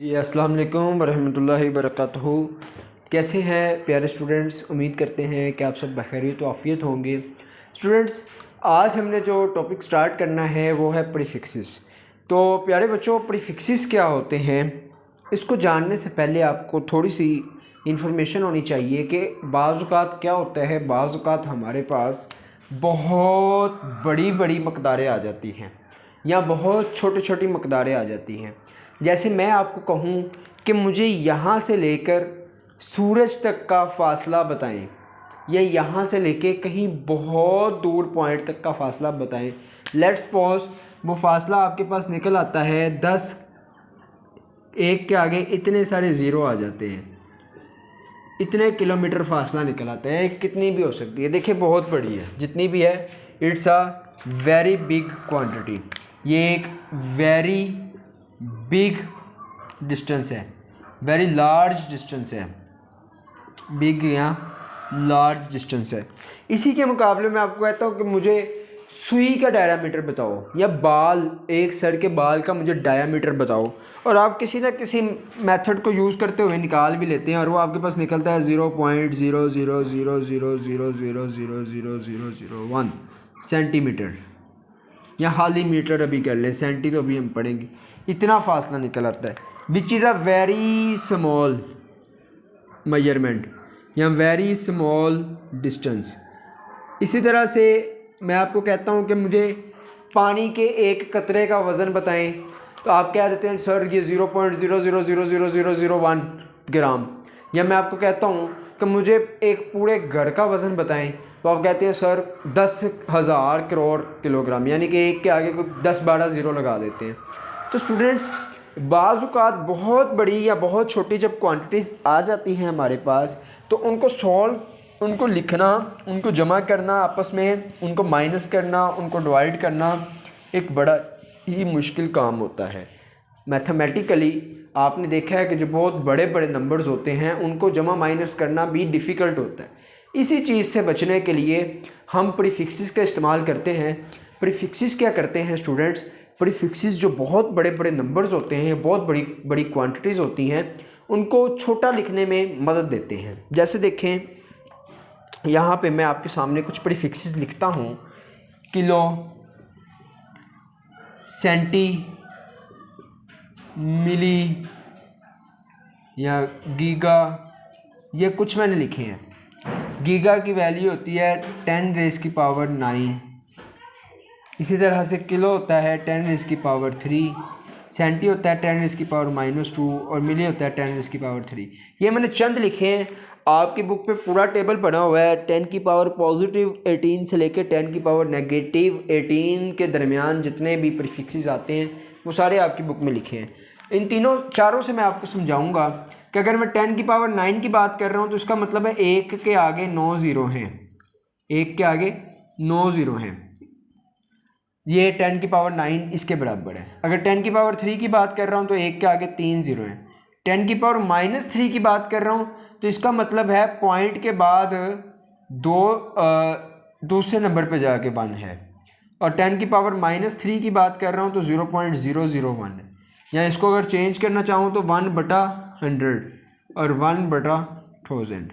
जी अस्सलाम वालेकुम वरहमतुल्लाहि वबरकातुहू। कैसे हैं प्यारे स्टूडेंट्स, उम्मीद करते हैं कि आप सब बखैरियत व आफ़ियत होंगे। स्टूडेंट्स, आज हमने जो टॉपिक स्टार्ट करना है वो है प्रीफिक्सेस। तो प्यारे बच्चों, प्रीफिक्सेस क्या होते हैं, इसको जानने से पहले आपको थोड़ी सी इंफॉर्मेशन होनी चाहिए कि बाज़ औक़ात क्या होता है। बाज़ औक़ात हमारे पास बहुत बड़ी बड़ी मकदारें आ जाती हैं या बहुत छोटी छोटी मकदारें आ जाती हैं। जैसे मैं आपको कहूँ कि मुझे यहाँ से लेकर सूरज तक का फ़ासला बताएं या यहाँ से लेके कहीं बहुत दूर पॉइंट तक का फ़ासला बताएं। लेट्स सपोज वो फ़ासला आपके पास निकल आता है 10, एक के आगे इतने सारे ज़ीरो आ जाते हैं, इतने किलोमीटर फासला निकल आता है। कितनी भी हो सकती है, देखिए बहुत बड़ी है, जितनी भी है it's a very big quantity. ये एक वेरी बिग डिस्टेंस है, वेरी लार्ज डिस्टेंस है, बिग या लार्ज डिस्टेंस है। इसी के मुकाबले में आपको कहता हूँ कि मुझे सुई का डायमीटर बताओ या बाल, एक सर के बाल का मुझे डायमीटर बताओ, और आप किसी ना किसी मेथड को यूज़ करते हुए निकाल भी लेते हैं और वो आपके पास निकलता है 0.000000000001 सेंटीमीटर, या हाली मीटर अभी कर लें, सेंटी तो अभी हम पढ़ेंगे। इतना फासला निकल आता है, which is a very small measurement या वेरी स्मॉल डिस्टेंस। इसी तरह से मैं आपको कहता हूँ कि मुझे पानी के एक कतरे का वज़न बताएं, तो आप कह देते हैं सर ये 0.00000001 ग्राम। या मैं आपको कहता हूँ कि मुझे एक पूरे घर का वज़न बताएं, तो आप कहते हैं सर 10,000 करोड़ किलोग्राम, यानी कि एक के आगे कोई 10-12 ज़ीरो लगा देते हैं। तो स्टूडेंट्स, बाज़ औक़ात बहुत बड़ी या बहुत छोटी जब क्वांटिटीज़ आ जाती हैं हमारे पास, तो उनको सॉल्व, उनको लिखना, उनको जमा करना आपस में, उनको माइनस करना, उनको डिवाइड करना एक बड़ा ही मुश्किल काम होता है। मैथमेटिकली आपने देखा है कि जो बहुत बड़े बड़े नंबर्स होते हैं उनको जमा माइनस करना भी डिफ़िकल्ट होता है। इसी चीज़ से बचने के लिए हम प्रीफिक्सेस का इस्तेमाल करते हैं। प्रीफिक्सेस क्या करते हैं स्टूडेंट्स, प्रीफिक्सेस जो बहुत बड़े बड़े नंबर्स होते हैं, बहुत बड़ी बड़ी क्वांटिटीज़ होती हैं, उनको छोटा लिखने में मदद देते हैं। जैसे देखें, यहाँ पे मैं आपके सामने कुछ प्रीफिक्सेस लिखता हूँ, किलो, सेंटी, मिली या गीगा, ये कुछ मैंने लिखे हैं। गीगा की वैल्यू होती है 10⁻⁹। इसी तरह से किलो होता है 10⁻3, सेंटी होता है 10⁻⁻2 और मिली होता है 10⁻3। ये मैंने चंद लिखे हैं। आपकी बुक पे पूरा टेबल बना हुआ है, 10⁻+18 से लेकर 10⁻⁻18 के दरमियान जितने भी प्रीफिक्सेस आते हैं वो सारे आपकी बुक में लिखे हैं। इन तीनों चारों से मैं आपको समझाऊंगा कि अगर मैं 10⁻9 की बात कर रहा हूँ तो इसका मतलब है एक के आगे 9 ज़ीरो हैं, एक के आगे 9 ज़ीरो हैं, ये 10⁻9 इसके बराबर है। अगर 10⁻3 की बात कर रहा हूँ तो एक के आगे 3 ज़ीरो हैं। 10⁻−3 की बात कर रहा हूँ तो इसका मतलब है पॉइंट के बाद दूसरे नंबर पे जाके 1 है। और 10⁻−3 की बात कर रहा हूँ तो 0.001 है। या इसको अगर चेंज करना चाहूँ तो 1/100 और 1/1000।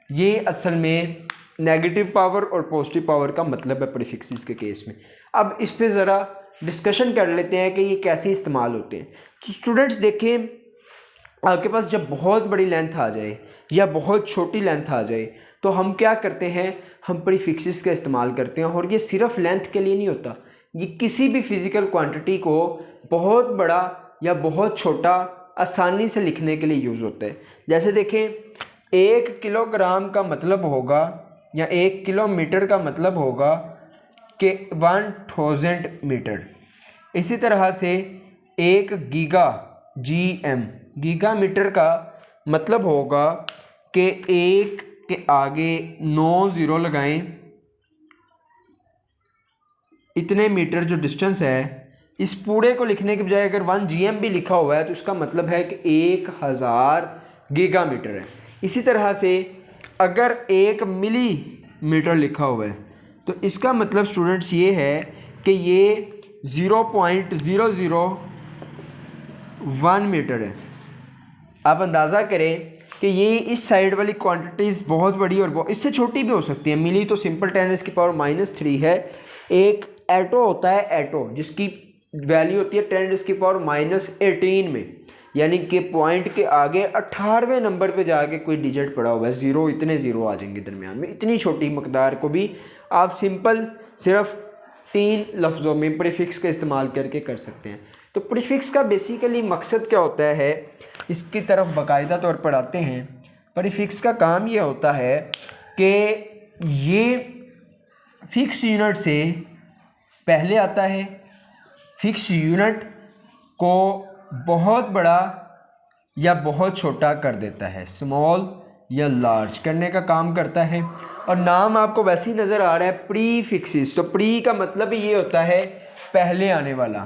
ये असल में नेगेटिव पावर और पॉजिटिव पावर का मतलब है प्रीफिक्सेस के केस में। अब इस पे ज़रा डिस्कशन कर लेते हैं कि ये कैसे इस्तेमाल होते हैं। तो स्टूडेंट्स देखें, आपके पास जब बहुत बड़ी लेंथ आ जाए या बहुत छोटी लेंथ आ जाए तो हम क्या करते हैं, हम प्रीफिक्सेस का इस्तेमाल करते हैं। और ये सिर्फ लेंथ के लिए नहीं होता, ये किसी भी फिज़िकल क्वांटिटी को बहुत बड़ा या बहुत छोटा आसानी से लिखने के लिए यूज़ होता है। जैसे देखें, 1 किलोग्राम का मतलब होगा या 1 किलोमीटर का मतलब होगा कि 1000 मीटर। इसी तरह से 1 गीगा, GM, गीगा मीटर का मतलब होगा कि 1 के आगे 9 ज़ीरो लगाएं, इतने मीटर जो डिस्टेंस है, इस पूरे को लिखने के बजाय अगर 1 GM भी लिखा हुआ है तो इसका मतलब है कि 1000 गीगा मीटर है। इसी तरह से अगर 1 मिली मीटर लिखा हुआ है तो इसका मतलब स्टूडेंट्स ये है कि ये 0.001 मीटर है। आप अंदाज़ा करें कि ये इस साइड वाली क्वांटिटीज़ बहुत बड़ी और इससे छोटी भी हो सकती है। मिली तो सिंपल 10⁻³ है। एक एटो होता है, एटो जिसकी वैल्यू होती है 10⁻18 में, यानी कि पॉइंट के आगे 18वें नंबर पे जाके कोई डिजिट पड़ा हुआ है, ज़ीरो, इतने ज़ीरो आ जाएंगे दरमियान में। इतनी छोटी मकदार को भी आप सिंपल सिर्फ 3 लफ्ज़ों में प्रीफिक्स का इस्तेमाल करके कर सकते हैं। तो प्रीफिक्स का बेसिकली मकसद क्या होता है, इसकी तरफ बाकायदा तौर पर आते हैं। प्रीफिक्स का काम ये होता है कि ये फिक्स यूनिट से पहले आता है, फिक्स यूनिट को बहुत बड़ा या बहुत छोटा कर देता है, स्मॉल या लार्ज करने का काम करता है। और नाम आपको वैसे ही नज़र आ रहा है, प्रीफिक्सिस। तो प्री का मतलब ये होता है पहले आने वाला,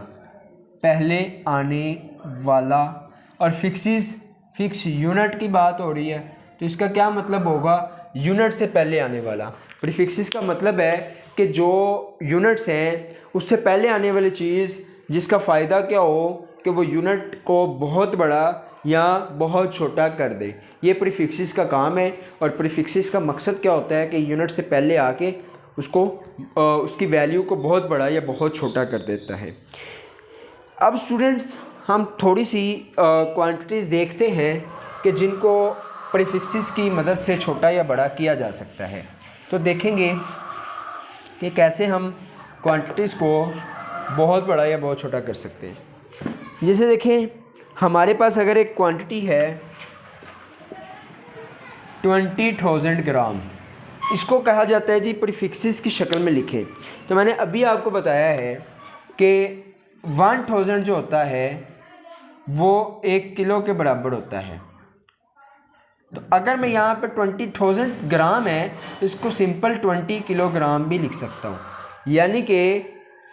पहले आने वाला। और फिक्सिस, फिक्स यूनिट की बात हो रही है, तो इसका क्या मतलब होगा, यूनिट से पहले आने वाला। प्रीफिक्सिस का मतलब है कि जो यूनिट्स हैं उससे पहले आने वाली चीज़ जिसका फ़ायदा क्या हो कि वो यूनिट को बहुत बड़ा या बहुत छोटा कर दे, ये प्रीफिक्सिस का काम है। और प्रीफिक्सिस का मकसद क्या होता है कि यूनिट से पहले आके उसको उसकी वैल्यू को बहुत बड़ा या बहुत छोटा कर देता है। अब स्टूडेंट्स हम थोड़ी सी क्वांटिटीज़ देखते हैं कि जिनको प्रीफिक्सिस की मदद से छोटा या बड़ा किया जा सकता है। तो देखेंगे कि कैसे हम क्वांटिटीज़ को बहुत बड़ा या बहुत छोटा कर सकते हैं। जैसे देखें, हमारे पास अगर एक क्वांटिटी है 20,000 ग्राम, इसको कहा जाता है जी प्रीफिक्सिस की शक्ल में लिखें। तो मैंने अभी आपको बताया है कि 1000 जो होता है वो 1 किलो के बराबर होता है। तो अगर मैं यहाँ पे 20,000 ग्राम है तो इसको सिंपल 20 किलोग्राम भी लिख सकता हूँ। यानी कि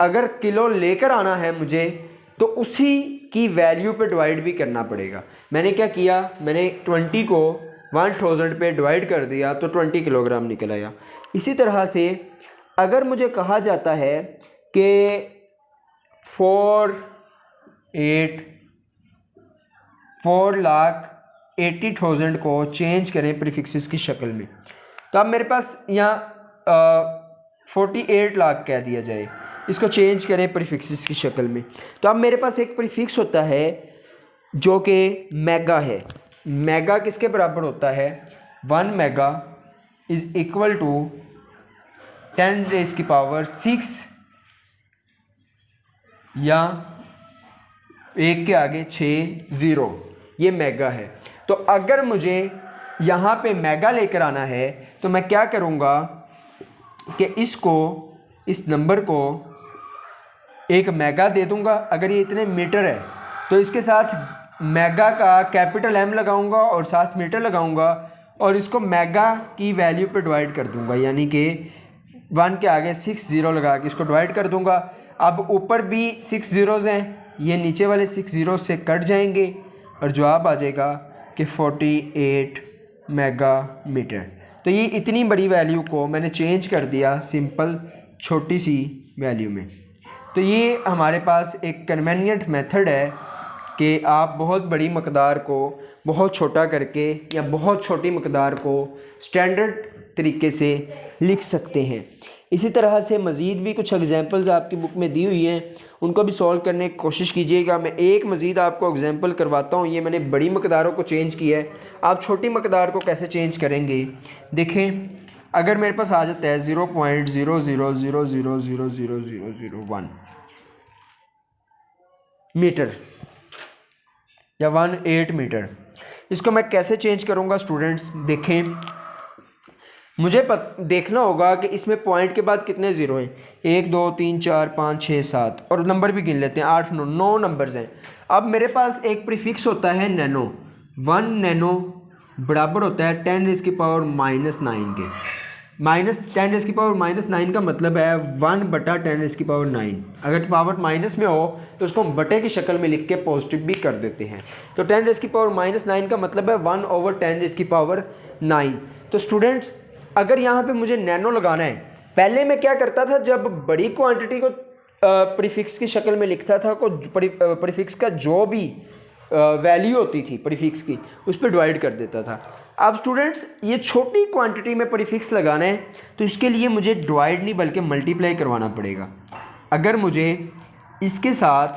अगर किलो लेकर आना है मुझे तो उसी की वैल्यू पे डिवाइड भी करना पड़ेगा। मैंने क्या किया, मैंने 20 को 1000 पे डिवाइड कर दिया तो 20 किलोग्राम निकल आया। इसी तरह से अगर मुझे कहा जाता है कि 4,80,000 को चेंज करें प्रीफिक्सिस की शक्ल में, तो अब मेरे पास यहाँ 48 लाख कह दिया जाए, इसको चेंज करें प्रीफिक्सिस की शक्ल में। तो अब मेरे पास एक प्रीफिक्स होता है जो कि मेगा है। मेगा किसके बराबर होता है, 1 मेगा इज़ इक्वल टू 10⁻6 या 1 के आगे 6 ज़ीरो, ये मेगा है। तो अगर मुझे यहाँ पे मेगा लेकर आना है तो मैं क्या करूँगा कि इस नंबर को एक मेगा दे दूँगा। अगर ये इतने मीटर है तो इसके साथ मेगा का कैपिटल M लगाऊंगा और साथ मीटर लगाऊंगा और इसको मेगा की वैल्यू पे डिवाइड कर दूंगा, यानी कि 1 के आगे 6 ज़ीरो लगा के इसको डिवाइड कर दूंगा। अब ऊपर भी 6 ज़ीरोज़ हैं, ये नीचे वाले 6 ज़ीरो से कट जाएंगे और जवाब आ जाएगा कि 48 मेगा मीटर। तो ये इतनी बड़ी वैल्यू को मैंने चेंज कर दिया सिंपल छोटी सी वैल्यू में। तो ये हमारे पास एक कन्वीनियंट मेथड है कि आप बहुत बड़ी मकदार को बहुत छोटा करके या बहुत छोटी मकदार को स्टैंडर्ड तरीके से लिख सकते हैं। इसी तरह से मज़ीद भी कुछ एग्जांपल्स आपकी बुक में दी हुई हैं, उनको भी सॉल्व करने की कोशिश कीजिएगा। मैं एक मज़ीद आपको एग्जांपल करवाता हूँ। ये मैंने बड़ी मकदारों को चेंज किया है, आप छोटी मकदार को कैसे चेंज करेंगे देखें। अगर मेरे पास आ जाता है 0.0000000001 मीटर या 18 मीटर, इसको मैं कैसे चेंज करूँगा स्टूडेंट्स देखें। मुझे देखना होगा कि इसमें पॉइंट के बाद कितने ज़ीरो हैं, 1 2 3 4 5 6 7 और नंबर भी गिन लेते हैं, 8 9 नंबर्स हैं। अब मेरे पास एक प्रीफिक्स होता है नैनो। 1 नैनो बराबर होता है 10⁻⁻9 के। -10⁻�9 का मतलब है 1/10⁻⁹। अगर पावर माइनस में हो तो उसको हम बटे की शक्ल में लिख के पॉजिटिव भी कर देते हैं। तो 10⁻⁹ का मतलब है 1/10⁻⁹। तो स्टूडेंट्स अगर यहाँ पे मुझे नैनो लगाना है, पहले मैं क्या करता था, जब बड़ी क्वांटिटी को प्रीफिक्स की शक्ल में लिखता था को प्रीफिक्स का जो भी वैल्यू होती थी प्रीफिक्स की, उस पर डिवाइड कर देता था। अब स्टूडेंट्स ये छोटी क्वांटिटी में प्रीफिक्स लगाना है तो इसके लिए मुझे डिवाइड नहीं बल्कि मल्टीप्लाई करवाना पड़ेगा। अगर मुझे इसके साथ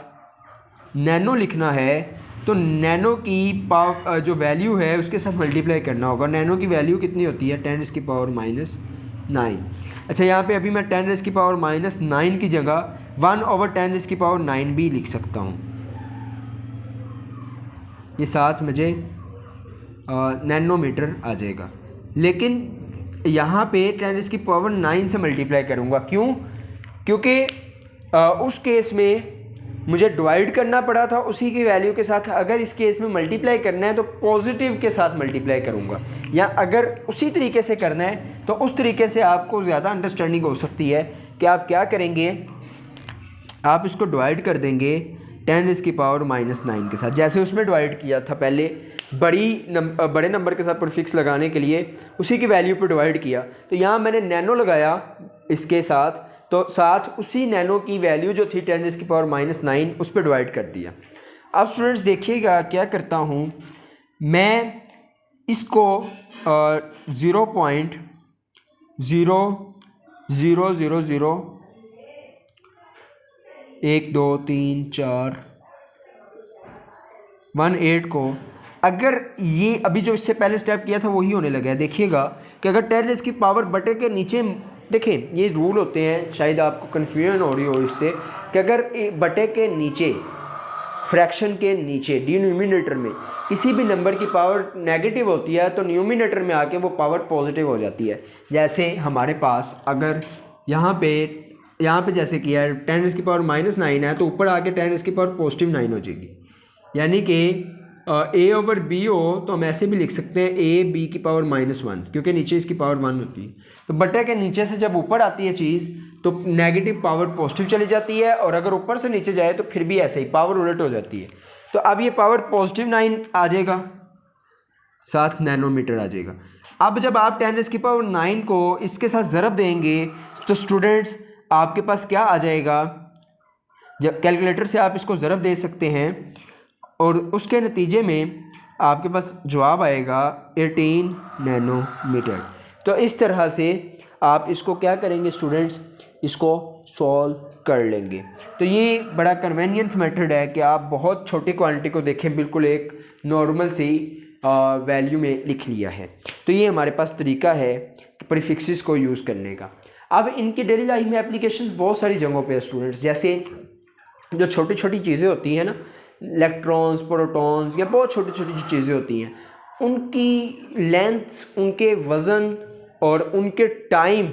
नैनो लिखना है तो नैनो की पावर जो वैल्यू है उसके साथ मल्टीप्लाई करना होगा। नैनो की वैल्यू कितनी होती है 10⁻⁹। अच्छा, यहाँ पे अभी मैं 10⁻⁹ की जगह 1/10⁹ भी लिख सकता हूँ। ये साथ मुझे नैनोमीटर आ जाएगा, लेकिन यहाँ पे 10⁹ से मल्टीप्लाई करूँगा। क्यों? क्योंकि उस केस में मुझे डिवाइड करना पड़ा था उसी की वैल्यू के साथ। अगर इस केस में मल्टीप्लाई करना है तो पॉजिटिव के साथ मल्टीप्लाई करूँगा, या अगर उसी तरीके से करना है तो उस तरीके से आपको ज़्यादा अंडरस्टैंडिंग हो सकती है कि आप क्या करेंगे, आप इसको डिवाइड कर देंगे 10⁻⁹ के साथ, जैसे उसमें डिवाइड किया था पहले बड़े नंबर के साथ प्रीफिक्स लगाने के लिए उसी की वैल्यू पर डिवाइड किया। तो यहाँ मैंने नैनो लगाया इसके साथ, तो साथ उसी नैनो की वैल्यू जो थी 10⁻⁹ उस पर डिवाइड कर दिया। अब स्टूडेंट्स देखिएगा क्या करता हूँ, मैं इसको 0.0000 1 2 3 4 18 को, अगर ये अभी जो इससे पहले स्टेप किया था वही होने लगा है। देखिएगा कि अगर 10⁻⁻ बटे के नीचे, देखें ये रूल होते हैं, शायद आपको कन्फ्यूजन हो रही हो इससे, कि अगर बटे के नीचे, फ्रैक्शन के नीचे डिनोमिनेटर में किसी भी नंबर की पावर नेगेटिव होती है तो न्यूमिनेटर में आके वो पावर पॉजिटिव हो जाती है। जैसे हमारे पास अगर यहाँ पे जैसे किया है 10⁻⁹ है तो ऊपर आके 10⁻⁻9 हो जाएगी, यानी कि A/B हो तो हम ऐसे भी लिख सकते हैं AB⁻⁻1, क्योंकि नीचे इसकी पावर 1 होती है। तो बटे के नीचे से जब ऊपर आती है चीज़ तो नेगेटिव पावर पॉजिटिव चली जाती है, और अगर ऊपर से नीचे जाए तो फिर भी ऐसे ही पावर उलट हो जाती है। तो अब ये पावर +9 आ जाएगा, साथ नैनोमीटर आ जाएगा। अब जब आप 10⁻⁹ को इसके साथ ज़रब देंगे तो स्टूडेंट्स आपके पास क्या आ जाएगा, जब कैलकुलेटर से आप इसको ज़रब दे सकते हैं और उसके नतीजे में आपके पास जवाब आएगा 18 नैनोमीटर। तो इस तरह से आप इसको क्या करेंगे स्टूडेंट्स, इसको सॉल्व कर लेंगे। तो ये बड़ा कन्वीनियंट मेथड है कि आप बहुत छोटी क्वांटिटी को देखें, बिल्कुल एक नॉर्मल सी वैल्यू में लिख लिया है। तो ये हमारे पास तरीका है प्रीफिक्सेस को यूज़ करने का। अब इनकी डेली लाइफ में एप्लीकेशंस बहुत सारी जगहों पे है स्टूडेंट्स, जैसे जो छोटी छोटी चीज़ें होती हैं ना, इलेक्ट्रॉन्स, प्रोटॉन्स, या बहुत छोटी छोटी जो चीज़ें होती हैं, उनकी लेंथ्स, उनके वज़न और उनके टाइम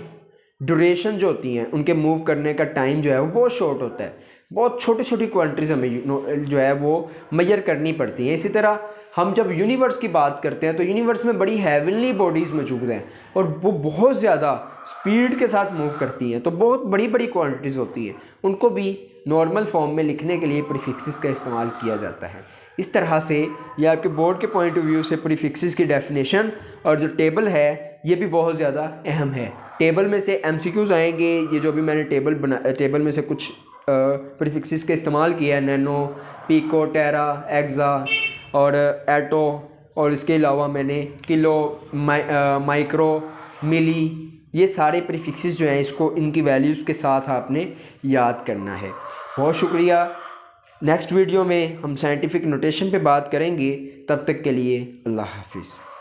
ड्यूरेशन जो होती हैं, उनके मूव करने का टाइम जो है वो बहुत शॉर्ट होता है। बहुत छोटी छोटी क्वांटिटीज़ हमें जो है वो मेजर करनी पड़ती हैं। इसी तरह हम जब यूनिवर्स की बात करते हैं तो यूनिवर्स में बड़ी हेवनली बॉडीज़ मौजूद हैं और वो बहुत ज़्यादा स्पीड के साथ मूव करती हैं, तो बहुत बड़ी बड़ी क्वांटिटीज़ होती हैं, उनको भी नॉर्मल फॉर्म में लिखने के लिए प्रीफिक्सेस का इस्तेमाल किया जाता है। इस तरह से ये आपके बोर्ड के पॉइंट ऑफ व्यू से प्रीफिक्सेस की डेफिनेशन और जो टेबल है ये भी बहुत ज़्यादा अहम है। टेबल में से MCQs आएंगे, ये जो भी मैंने टेबल में से कुछ प्रीफिक्सेस का इस्तेमाल किया है, नैनो, पिको, टेरा, एक्सा और एटो, और इसके अलावा मैंने किलो, माइक्रो, मिली, ये सारे प्रीफिक्सेस जो हैं इसको इनकी वैल्यूज़ के साथ आपने याद करना है। बहुत शुक्रिया। नेक्स्ट वीडियो में हम साइंटिफिक नोटेशन पे बात करेंगे, तब तक के लिए अल्लाह हाफिज़।